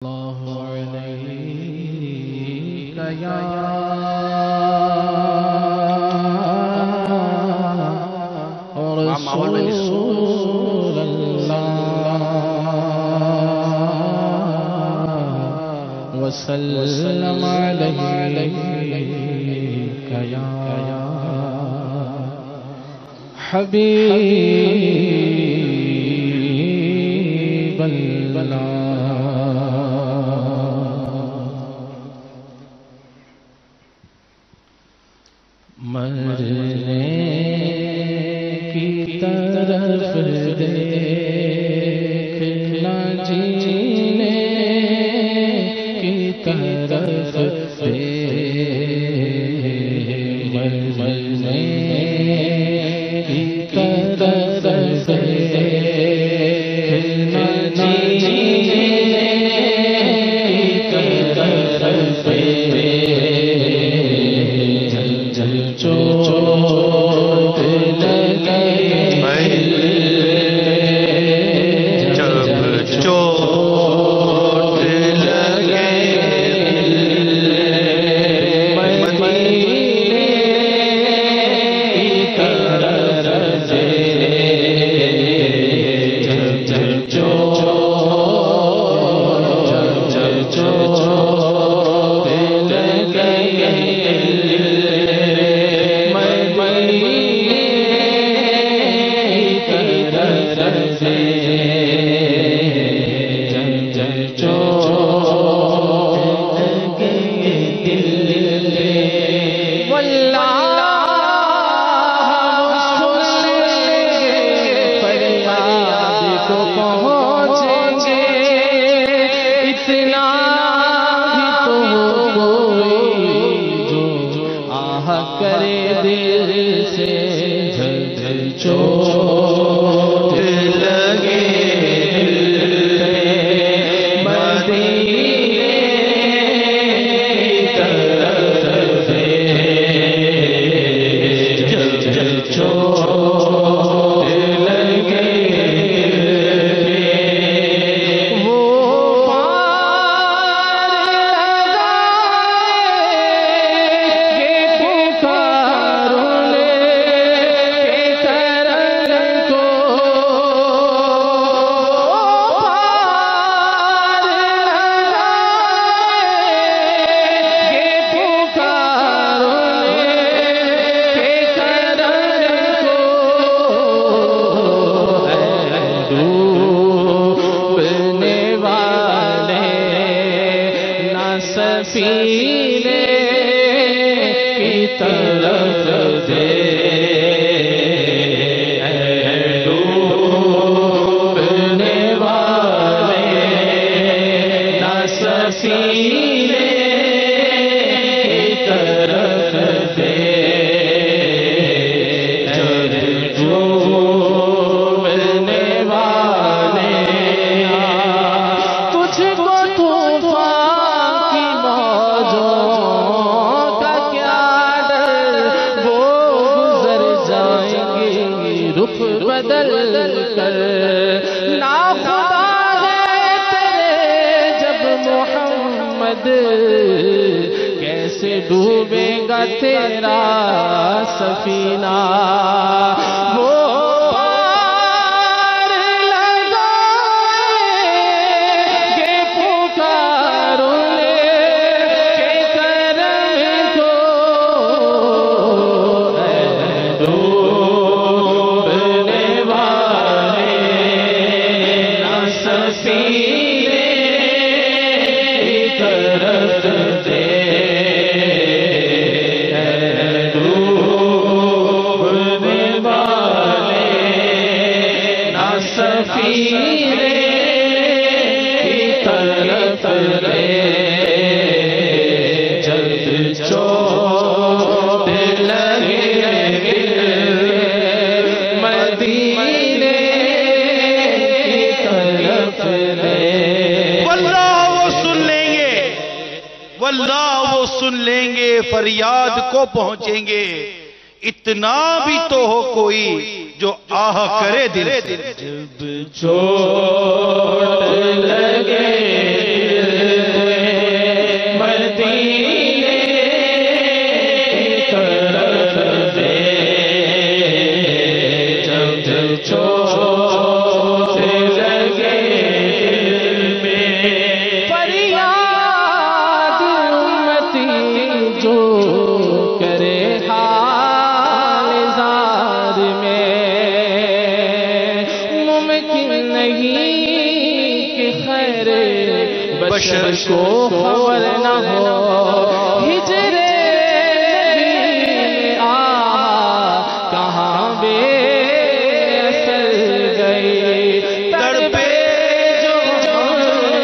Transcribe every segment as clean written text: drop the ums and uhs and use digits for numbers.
اللہ علیہ یا رسول اللہ وسلم علیہ یا حبیب اللہ مرنے کی طرف دیکھنا جینے کی طرف مرنے کی طرف دیکھنا جینے کی طرف کرے دل سے چوٹ لگے مدینے کی طرف چوٹ لگے سفینے کی طرف دے ڈوبنے والے نہ سفینے کی طرف دے ڈوبنے والے تجھ کو بدل کر نا خدا ہے تیرے جب محمد کیسے ڈوبے گا تیرا سفینہ وہ پار لگائیں گے پکاروں لے کے کرم کو سفینے کی طرف دے ڈوبنے والے نہ سفینے کی طرف دے جب چوٹ لگے مدینے کی طرف واللہ وہ سن لیں گے فریاد کو پہنچیں گے اتنا بھی تو ہو کوئی جو آہ کرے دل سے جب چوٹ لگے بشر کو خبر نہ ہو ہجر نبی کہاں بے اثر گئی تڑپے جو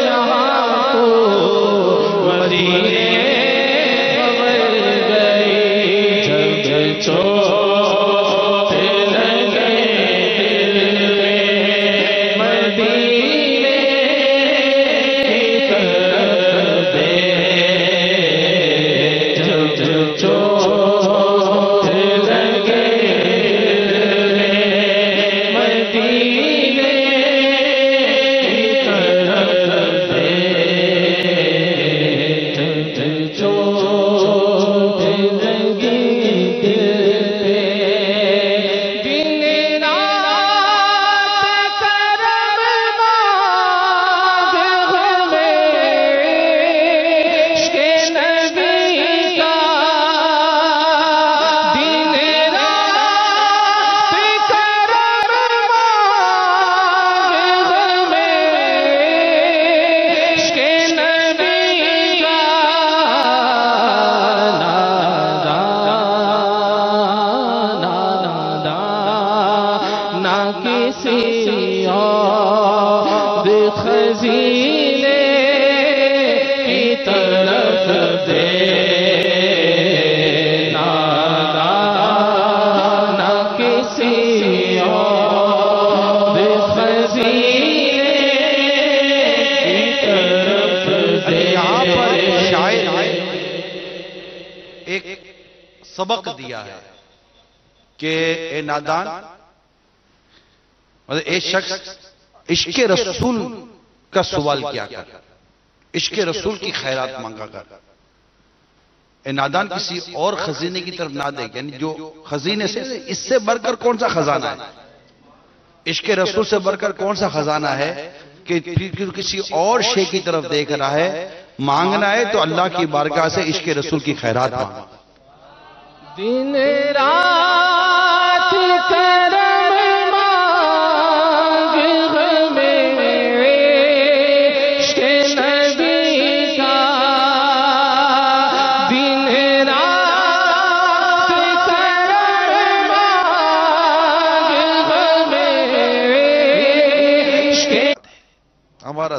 یہاں تو مدینے خبر گئی جب چوٹ لگے دل میں مدینے کی طرف دے جب چوٹ لگے دل میں مدینے کی طرف دے جب چوٹ لگے دل پہ دن رات کرم مانگ عشق نبی کا دن رات کرم مانگ عشق نبی کا نہ کسی اور خزینے کی طرف دے نہ کسی اور خزینے کی طرف دے یہاں پر شاعر ایک سبق دیا ہے کہ اے نادان، مطلب ایک شخص عشق رسول کا سوال کیا کر، عشق رسول کی خیرات مانگا کر. اے نادان، کسی اور خزینے کی طرف نہ دیکھ، یعنی جو خزینے سے اس سے بڑھ کر کون سا خزانہ ہے، عشق رسول سے بڑھ کر کون سا خزانہ ہے کہ پھر کسی اور شے کی طرف دیکھ رہا ہے. مانگنا ہے تو اللہ کی بارگاہ سے عشق رسول کی خیرات مانگ. دن رات کرم مانگ عشق نبی کا دن رات کرم مانگ عشق ہمارا